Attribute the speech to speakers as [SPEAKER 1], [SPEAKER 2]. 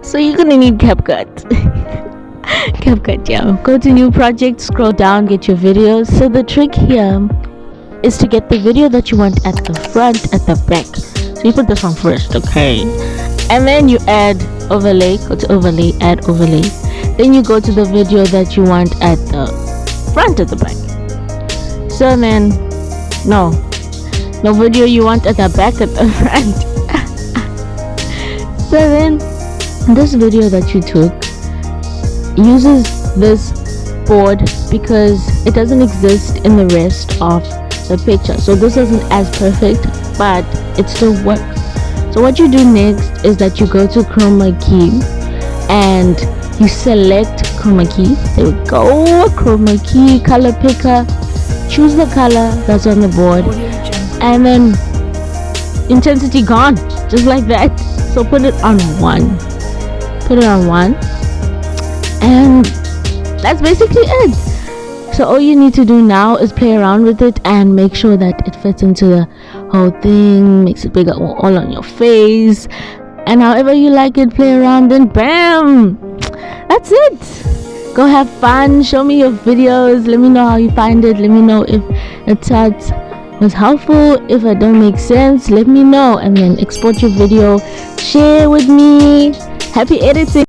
[SPEAKER 1] So you're gonna need CapCut. CapCut, yeah. Go to new project, scroll down, get your videos. So the trick here is to get the video that you want at the front, at the back. So you put this one first, okay? And then you add overlay, go to overlay, add overlay. Then you go to the video that you want at the front, at the back. So then, no video you want at the back, at the front. So then, this video that you took uses this board because it doesn't exist in the rest of the picture. So this isn't as perfect, but it still works. So what you do next is that you go to chroma key and you select chroma key. There we go, chroma key, color picker, choose the color that's on the board, and then intensity gone, just like that. So put it on 1, and that's basically it. So all you need to do now is play around with it and make sure that it fits into the whole thing, makes it bigger all on your face, and however you like it, play around, then bam, that's it. Go have fun, show me your videos, let me know how you find it, let me know if it was helpful. If it don't make sense, let me know, and then export your video, share with me. Happy editing.